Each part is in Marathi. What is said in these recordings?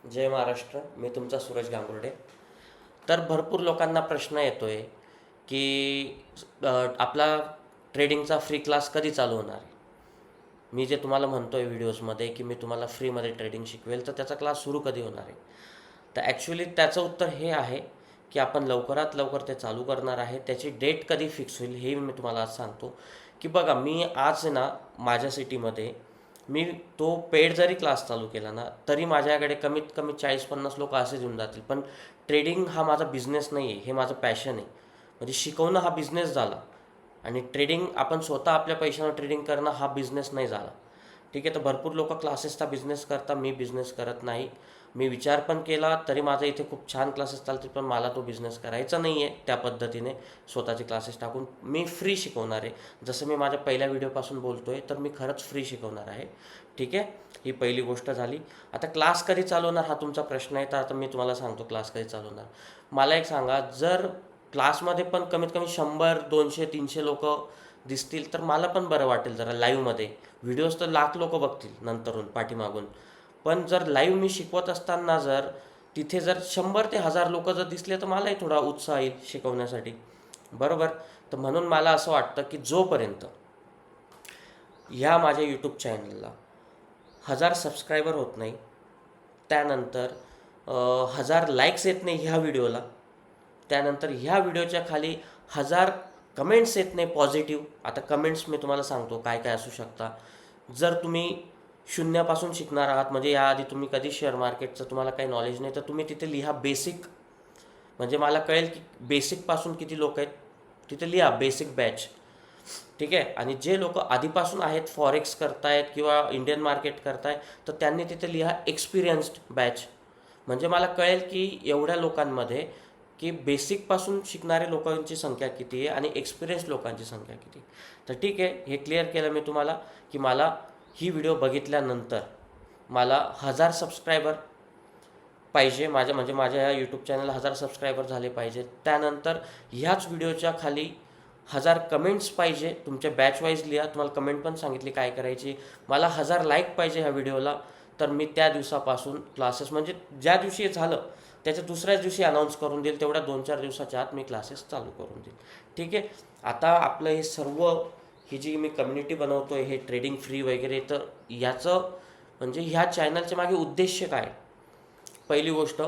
जय महाराष्ट्र. मी तुमचा सूरज गांगुर्डे. तर भरपूर लोकांना प्रश्न येतो आहे की आपला ट्रेडिंगचा फ्री क्लास कधी चालू होणार आहे. मी जे तुम्हाला म्हणतो आहे व्हिडिओजमध्ये की मी तुम्हाला फ्रीमध्ये ट्रेडिंग शिकवेल, तर त्याचा क्लास सुरू कधी होणार आहे. तर ॲक्च्युली त्याचं उत्तर हे आहे की आपण लवकरात लवकर ते चालू करणार आहे. त्याची डेट कधी फिक्स होईल हे मी तुम्हाला आज सांगतो. की बघा, मी आज ना माझ्या सिटीमध्ये मी तो पेड जरी क्लास चालू केला ना, तरी माझ्याकडे कमीत कमी 40-50 लोक असेच येऊन जातील. पण ट्रेडिंग हा माझा बिझनेस नाही आहे, हे माझं पॅशन आहे. म्हणजे शिकवणं हा बिझनेस झाला आणि ट्रेडिंग आपण स्वतः आपल्या पैशानं ट्रेडिंग करणं हा बिझनेस नाही झाला. ठीक आहे. तर भरपूर लोक क्लासेसचा बिझनेस करतात, मी बिझनेस करत नाही. मी विचार पण केला तरी माझं इथे खूप छान क्लासेस चालतील, पण मला तो बिझनेस करायचा नाही आहे त्या पद्धतीने स्वतःचे क्लासेस टाकून. मी फ्री शिकवणार आहे. जसं मी माझ्या पहिल्या व्हिडिओपासून बोलतो आहे, तर मी खरंच फ्री शिकवणार आहे. ठीक आहे. ही पहिली गोष्ट झाली. आता क्लास कधी चालू होणार हा तुमचा प्रश्न आहे, तर आता मी तुम्हाला सांगतो क्लास कधी चालू होणार. मला एक सांगा, जर क्लासमध्ये पण कमीत कमी 100, 200, 300 लोक दिसतील तर मला पण बरं वाटेल जरा लाईव्हमध्ये. व्हिडिओज तर लाख लोक बघतील नंतरून पाठीमागून, पण जर लाईव्ह मी शिकवत असताना जर तिथे जर 100 ते 1000 लोक जर दिसले तर मलाही थोडा उत्साह येईल शिकवण्यासाठी, बरोबर. तर म्हणून मला असं वाटतं की जोपर्यंत ह्या माझ्या यूट्यूब चॅनलला 1000 सबस्क्रायबर होत नाही, त्यानंतर 1000 लाईक्स येत नाही ह्या व्हिडिओला, त्यानंतर ह्या व्हिडिओच्या खाली 1000 कमेंट्स येत नाही पॉझिटिव्ह. आता कमेंट्स मी तुम्हाला सांगतो काय काय असू शकता. जर तुम्ही शून्यापासून शिकणार आहात, म्हणजे याआधी तुम्ही कधी शेअर मार्केटचं तुम्हाला काही नॉलेज नाही, तर तुम्ही तिथे लिहा बेसिक. म्हणजे मला कळेल की बेसिकपासून किती लोक आहेत, तिथे लिहा बेसिक बॅच. ठीक आहे. आणि जे लोक आधीपासून आहेत, फॉरेक्स करतायत किंवा इंडियन मार्केट करतायत, तर त्यांनी तिथे लिहा एक्सपिरियन्स्ड बॅच. म्हणजे मला कळेल की एवढ्या लोकांमध्ये की बेसिकपासून शिकणारे लोकांची संख्या किती आहे आणि एक्सपिरियन्स लोकांची संख्या किती. तर ठीक आहे, हे क्लिअर केलं मी तुम्हाला की मला ही व्हिडिओ बघितल्यानंतर मला 1000 सबस्क्रायबर पाहिजे म्हणजे माझ्या ह्या यूट्यूब चॅनलला 1000 सबस्क्रायबर झाले पाहिजेत. त्यानंतर ह्याच व्हिडिओच्या खाली 1000 कमेंट्स पाहिजे. तुमच्या बॅच वाईज लिहा, तुम्हाला कमेंट पण सांगितली काय करायची. मला 1000 लाईक पाहिजे ह्या व्हिडिओला. तर मी त्या दिवसापासून क्लासेस, म्हणजे ज्या दिवशी झालं त्याच्या दुसऱ्याच दिवशी अनाऊन्स करून देईल. तेवढ्या 2-4 दिवसाच्या आत मी क्लासेस चालू करून देईल. ठीक आहे. आता आपलं हे सर्व, ही जी मी कम्युनिटी बनवतो आहे, हे ट्रेडिंग फ्री वगैरे, तर याचं म्हणजे ह्या चॅनलचे मागे उद्देश काय. पहिली गोष्ट,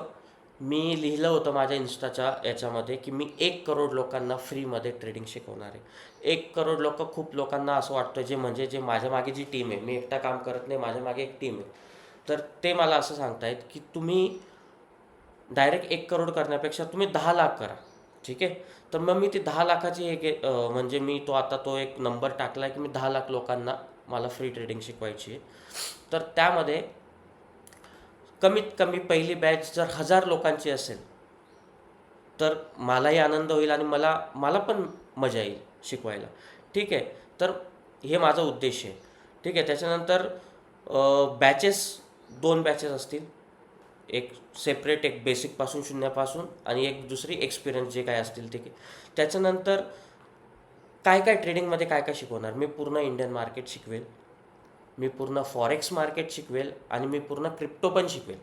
मी लिहिलं होतं माझ्या इन्स्टाच्या याच्यामध्ये की मी 1 करोड लोकांना फ्रीमध्ये ट्रेडिंग शिकवणार आहे. 1 करोड लोक, खूप लोकांना असं वाटतं, जे माझ्या मागे जी टीम आहे, मी एकटा काम करत नाही, माझ्या मागे एक टीम आहे. तर ते मला असं सांगतायत की तुम्ही डायरेक्ट 1 करोड करण्यापेक्षा तुम्ही 10 लाख करा. ठीक आहे. तर मग मी ती 10 लाखाची म्हणजे मी तो एक नंबर टाकला आहे की मी 10 लाख लोकांना मला फ्री ट्रेडिंग शिकवायची आहे. तर त्यामध्ये कमीत कमी पहिली बॅच जर 1000 लोकांची असेल तर मलाही आनंद होईल आणि मला मला पण मजा येईल शिकवायला. ठीक आहे. तर हे माझा उद्देश आहे. ठीक आहे. त्याच्यानंतर बॅचेस 2 बॅचेस असतील. एक सेपरेट, एक बेसिकपासून शून्यापासून, आणि एक दुसरी एक्सपिरियन्स जे काय असतील ते. त्याच्यानंतर काय काय ट्रेडिंगमध्ये काय काय शिकवणार, मी पूर्ण इंडियन मार्केट शिकवेल, मी पूर्ण फॉरेक्स मार्केट शिकवेल आणि मी पूर्ण क्रिप्टो पण शिकवेल.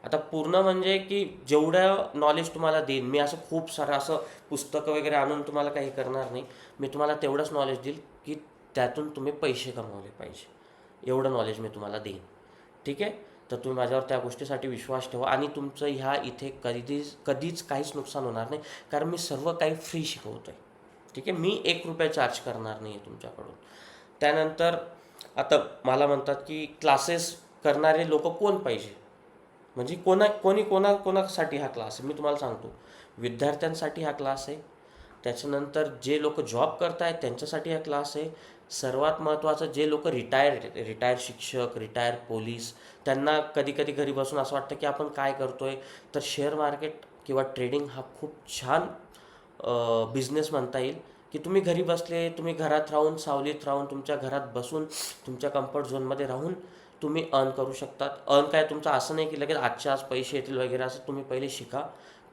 आता पूर्ण म्हणजे की जेवढं नॉलेज तुम्हाला देईन मी, असं खूप सारं असं पुस्तकं वगैरे आणून तुम्हाला काही करणार नाही. मी तुम्हाला तेवढंच नॉलेज देईल की त्यातून तुम्ही पैसे कमवले पाहिजे, एवढं नॉलेज मी तुम्हाला देईन. ठीक आहे. तर तुम्ही माझ्यावर त्या गोष्टीसाठी विश्वास ठेवा आणि तुमचं ह्या इथे कधीच काहीच नुकसान होणार नाही, कारण मी सर्व काही फ्री शिकवतो आहे. ठीक आहे. मी 1 रुपया चार्ज करणार नाही आहे तुमच्याकडून. त्यानंतर आता मला म्हणतात की क्लासेस करणारे लोक कोण पाहिजे, म्हणजे कोणासाठी हा क्लास आहे. मी तुम्हाला सांगतो, विद्यार्थ्यांसाठी हा क्लास आहे. त्याच्यानंतर जे लोक जॉब करत आहेत त्यांच्यासाठी हा क्लास आहे. सर्वात महत्त्वाचं, जे लोक रिटायर शिक्षक, रिटायर पोलीस, त्यांना कधी कधी घरी बसून असं वाटतं की आपण काय करतो आहे. तर शेअर मार्केट किंवा ट्रेडिंग हा खूप छान बिझनेस म्हणता येईल की तुम्ही घरी बसले, तुम्ही घरात राहून, सावलीत राहून, तुमच्या घरात बसून, तुमच्या कम्फर्ट झोनमध्ये राहून तुम्ही अर्न करू शकतात. अर्न काय तुमचं असं नाही की लगेच आजच्या आज पैसे येतील वगैरे, असं तुम्ही पहिले शिका.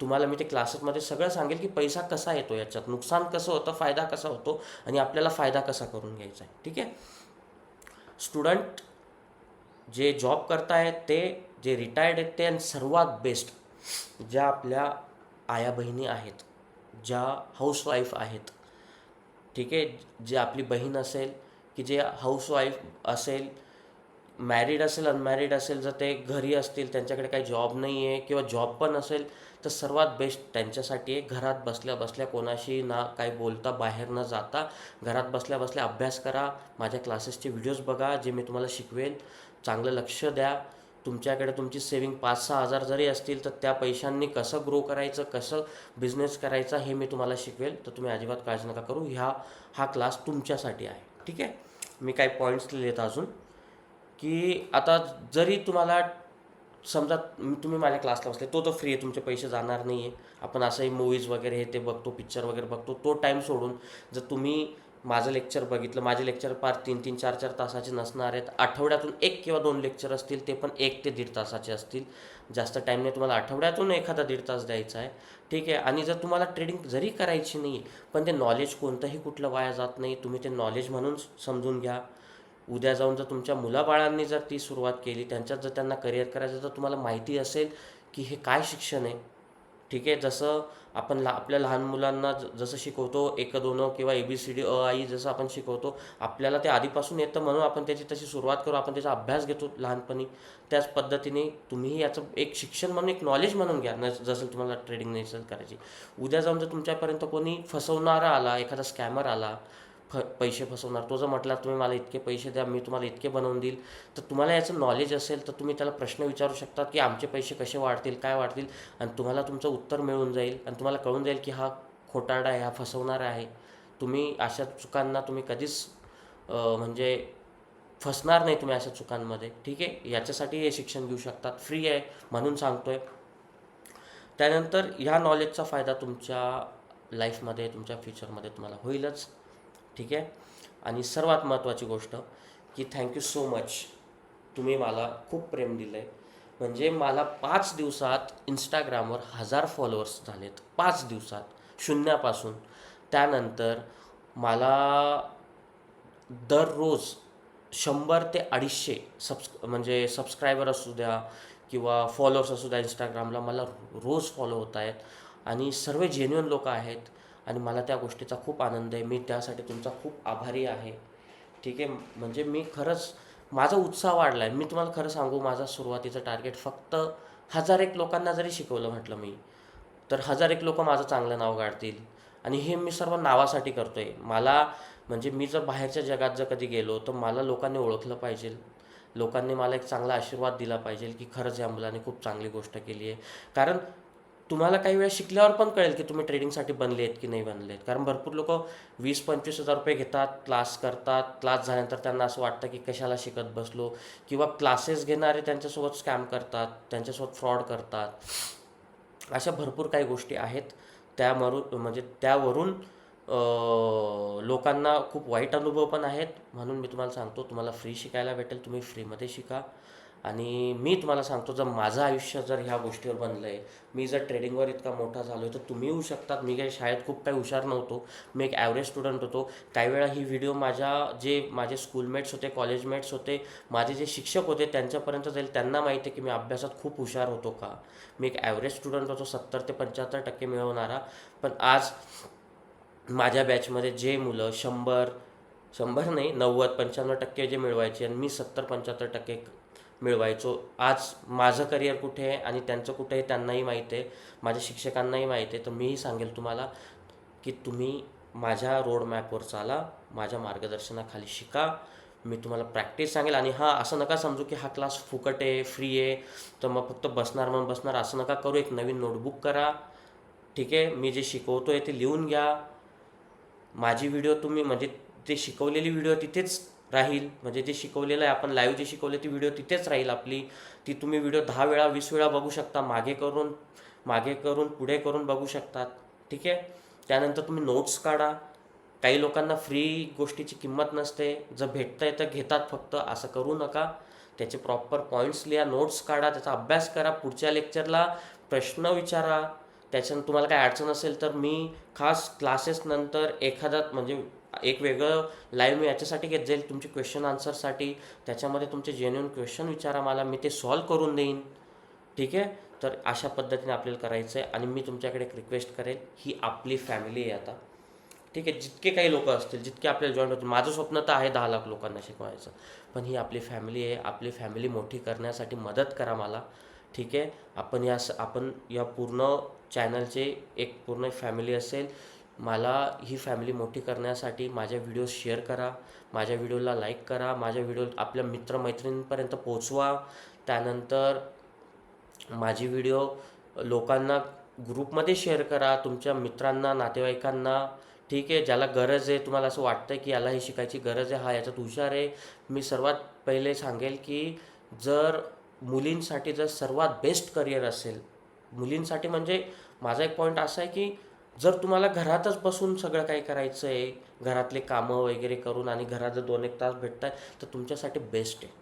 तुम्हाला मी ते क्लासेसमध्ये सगळं सांगेल की पैसा कसा येतो, याच्यात नुकसान कसं होतं, फायदा कसा होतो आणि आपल्याला फायदा कसा करून घ्यायचा आहे. ठीक आहे. स्टुडंट जे जॉब करतायत ते, जे रिटायर्ड आहेत ते, आणि सर्वात बेस्ट ज्या आपल्या आया बहिणी आहेत, ज्या हाऊसवाईफ आहेत, ठीक आहे, जे आपली बहीण असेल, की जे हाऊसवाईफ असेल, मॅरिड असेल, अनमॅरिड असेल, जर ते घरी असतील, त्यांच्याकडे काही जॉब नाही आहे किंवा जॉब पण असेल, तर सर्वात बेस्ट त्यांच्यासाठी आहे घरात बसल्या बसल्या, कोणाशी ना काही बोलता, बाहेर न जाता, घरात बसल्या बसल्या अभ्यास करा, माझ्या क्लासेसचे व्हिडिओज बघा, जे मी तुम्हाला शिकवेन, चांगलं लक्ष द्या. तुमच्याकडे तुमची सेविंग 5-6 हजार जरी असतील, तर त्या पैशांनी कसं ग्रो करायचं, कसं बिझनेस करायचा, हे मी तुम्हाला शिकवेल. तर तुम्ही अजिबात काळजी नका करू, हा क्लास तुमच्यासाठी आहे. ठीक आहे. मी काही पॉईंट्स लिहिलेत अजून, की आता जरी तुम्हाला समजा तुम्ही माझ्या क्लासला बसले, तो तर फ्री आहे, तुमचे पैसे जाणार नाही आहे. आपण असंही मूवीज वगैरे हे ते बघतो, पिक्चर वगैरे बघतो, तो टाईम सोडून जर तुम्ही माझं लेक्चर बघितलं, माझे लेक्चर फार 3-3, 4-4 तासाचे नसणार आहेत. आठवड्यातून 1 किंवा 2 लेक्चर असतील, ते पण 1 ते 1.5 तासाचे असतील. जास्त टाईम नाही, तुम्हाला आठवड्यातून एखादा 1.5 तास द्यायचा आहे. ठीक आहे. आणि जर तुम्हाला ट्रेडिंग जरी करायची नाही, पण ते नॉलेज कोणतंही कुठलं वाया जात नाही, तुम्ही ते नॉलेज म्हणून समजून घ्या. उद्या जाऊन जर तुमच्या मुलाबाळांनी जर ती सुरुवात केली, त्यांच्यात जर त्यांना करिअर करायचं, तर तुम्हाला माहिती असेल की हे काय शिक्षण आहे. ठीक आहे. जसं आपण आपल्या लहान मुलांना जसं शिकवतो 1-2 किंवा ABCD अ आई जसं आपण शिकवतो, आपल्याला ते आधीपासून येतं म्हणून आपण त्याची तशी सुरुवात करू, आपण त्याचा अभ्यास घेतो लहानपणी. त्याच पद्धतीने तुम्हीही याचं एक शिक्षण म्हणून, एक नॉलेज म्हणून घ्या, जसं तुम्हाला ट्रेडिंग नसेल करायची. उद्या जाऊन जर तुमच्यापर्यंत कोणी फसवणारा आला, एखादा स्कॅमर आला, पैसे फसवणार, तो जर म्हटला तुम्ही मला इतके पैसे द्या, मी तुम्हाला इतके बनवून देईल, तर तुम्हाला याचं नॉलेज असेल तर तुम्ही त्याला प्रश्न विचारू शकता की आमचे पैसे कसे वाढतील, काय वाढतील, आणि तुम्हाला तुमचं उत्तर मिळून जाईल, आणि तुम्हाला कळून जाईल की हा खोटारडा आहे, हा फसवणारा आहे. तुम्ही अशा चुकांना तुम्ही कधीच म्हणजे फसणार नाही तुम्ही अशा चुकांमध्ये. ठीक आहे. याच्यासाठी हे शिक्षण घेऊ शकतात, फ्री आहे म्हणून सांगतोय. त्यानंतर ह्या नॉलेजचा फायदा तुमच्या लाईफमध्ये, तुमच्या फ्युचरमध्ये तुम्हाला होईलच. ठीक आहे. आणि सर्वात महत्त्वाची गोष्ट, की थँक्यू सो मच, तुम्ही मला खूप प्रेम दिलं आहे. म्हणजे मला 5 दिवसात इंस्टाग्रामवर 1000 फॉलोअर्स झालेत, 5 दिवसात शून्यापासून. त्यानंतर मला दररोज 100 ते 250 म्हणजे सबस्क्रायबर असू द्या किंवा फॉलोअर्स असू द्या इंस्टाग्रामला, मला रोज फॉलो होत आहेत, आणि सर्व जेन्युइन लोक आहेत, आणि मला त्या गोष्टीचा खूप आनंद आहे. मी त्यासाठी तुमचा खूप आभारी आहे. ठीक आहे. म्हणजे मी खरंच, माझा उत्साह वाढला आहे. मी तुम्हाला खरं सांगू, माझा सुरुवातीचं टार्गेट फक्त 1001 लोकांना जरी शिकवलं म्हटलं मी, तर 1001 लोक माझं चांगलं नाव काढतील. आणि हे मी सर्व नावासाठी करतो आहे. मला म्हणजे मी जर बाहेरच्या जगात जर कधी गेलो, तर मला लोकांनी ओळखलं पाहिजे, लोकांनी मला एक चांगला आशीर्वाद दिला पाहिजे की खरंच या मुलाने खूप चांगली गोष्ट केली आहे. कारण तुम्हाला काही वेळा शिकल्यावर पण कळेल की तुम्ही ट्रेडिंगसाठी बनले आहेत की नाही बनले आहेत. कारण भरपूर लोक 20-25 हजार रुपये घेतात, क्लास करतात, क्लास झाल्यानंतर त्यांना असं वाटतं की कशाला शिकत बसलो, किंवा क्लासेस घेणारे त्यांच्यासोबत स्कॅम करतात, त्यांच्यासोबत फ्रॉड करतात. अशा भरपूर काही गोष्टी आहेत. त्यावरून लोकांना खूप वाईट अनुभव पण आहेत. म्हणून मी तुम्हाला सांगतो, तुम्हाला फ्री शिकायला भेटेल, तुम्ही फ्रीमध्ये शिका. आणि मी तुम्हाला सांगतो, जर माझं आयुष्य जर ह्या गोष्टीवर बनलं आहे, मी जर ट्रेडिंगवर इतका मोठा झालो आहे, तर तुम्ही येऊ शकतात. मी काही शाळेत खूप काही हुशार नव्हतो, मी एक ॲव्हरेज स्टुडंट होतो. काही वेळा ही व्हिडिओ माझे स्कूलमेट्स होते, कॉलेजमेट्स होते, माझे जे शिक्षक होते त्यांच्यापर्यंत जाईल. त्यांना माहिती आहे की मी अभ्यासात खूप हुशार होतो का. मी एक ॲव्हरेज स्टुडंट होतो, 70 ते 75% मिळवणारा. पण आज माझ्या बॅचमध्ये जे मुलं 100 नाही, 90-95% जे मिळवायचे, आणि मी 70-75% मिळवायचो, आज माझं करिअर कुठे आहे आणि त्यांचं कुठे आहे त्यांनाही माहीत आहे, माझ्या शिक्षकांनाही माहीत आहे. तर मीही सांगेल तुम्हाला की तुम्ही माझ्या रोडमॅपवर चाला, माझ्या मार्गदर्शनाखाली शिका. मी तुम्हाला प्रॅक्टिस सांगेल. आणि असं नका समजू की हा क्लास फुकट आहे, फ्री आहे, तर मग फक्त बसणार म्हणून बसणार, असं नका करू. एक नवीन नोटबुक करा. ठीक आहे. मी जे शिकवतो आहे ते लिहून घ्या. माझी व्हिडिओ तुम्ही म्हणजे ते शिकवलेली व्हिडिओ तिथेच राहील, म्हणजे जे शिकवलेलं आहे आपण लाईव्ह जे शिकवले ती व्हिडिओ तिथेच राहील आपली. ती तुम्ही व्हिडिओ 10 वेळा 20 वेळा बघू शकता, मागे करून पुढे करून बघू शकतात. ठीक आहे. त्यानंतर तुम्ही नोट्स काढा. काही लोकांना फ्री गोष्टीची किंमत नसते, जर भेटतंय तर घेतात फक्त, असं करू नका. त्याचे प्रॉपर पॉईंट्स लिहा, नोट्स काढा, त्याचा अभ्यास करा, पुढच्या लेक्चरला प्रश्न विचारा. त्याच्यानं तुम्हाला काय अडचण असेल तर मी खास क्लासेस नंतर एखादा म्हणजे एक वेगळं लाईव्ह मी याच्यासाठी घेत जाईल तुमचे क्वेश्चन आन्सरसाठी. त्याच्यामध्ये तुमचे जेन्युइन क्वेश्चन विचारा मला, मी ते सॉल्व करून देईन. ठीक आहे. तर अशा पद्धतीने आपल्याला करायचं आहे. आणि मी तुमच्याकडे एक रिक्वेस्ट करेल, ही आपली फॅमिली आहे आता. ठीक आहे. जितके काही लोक असतील, जितके आपल्याला जॉईन होतील, माझं स्वप्न तर आहे 10 लाख लोकांना शिकवायचं, पण ही आपली फॅमिली आहे. आपली फॅमिली मोठी करण्यासाठी मदत करा मला. ठीक आहे. आपण या पूर्ण चॅनलचे एक पूर्ण फॅमिली असेल. मला ही फॅमिली मोठी करण्यासाठी माझ्या व्हिडिओ शेअर करा, माझ्या व्हिडिओला लाईक करा, माझ्या व्हिडिओ आपल्या मित्रमैत्रिणींपर्यंत पोचवा. त्यानंतर माझी व्हिडिओ लोकांना ग्रुपमध्ये शेअर करा, तुमच्या मित्रांना, नातेवाईकांना. ठीक आहे. ज्याला गरज आहे, तुम्हाला असं वाटतं की याला ही शिकायची गरज आहे, हा याच्यात हुशार आहे. मी सर्वात पहिले सांगेल की जर मुलींसाठी जर सर्वात बेस्ट करिअर असेल, मुलींसाठी म्हणजे माझा एक पॉईंट असा आहे की जर तुम्हाला घरातच बसून सगळं काही करायचं आहे, घरातले कामं वगैरे करून आणि घरात जर 2-1 तास भेटत आहे, तर तुमच्यासाठी बेस्ट आहे.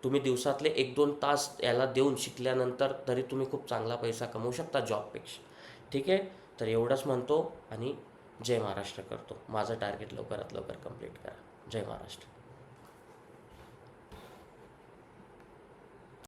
तुम्ही दिवसातले 1-2 तास याला देऊन शिकल्यानंतर तरी तुम्ही खूप चांगला पैसा कमवू शकता जॉबपेक्षा. ठीक आहे. तर एवढंच म्हणतो आणि जय महाराष्ट्र करतो. माझं टार्गेट लवकरात लवकर कंप्लीट करा. जय महाराष्ट्र.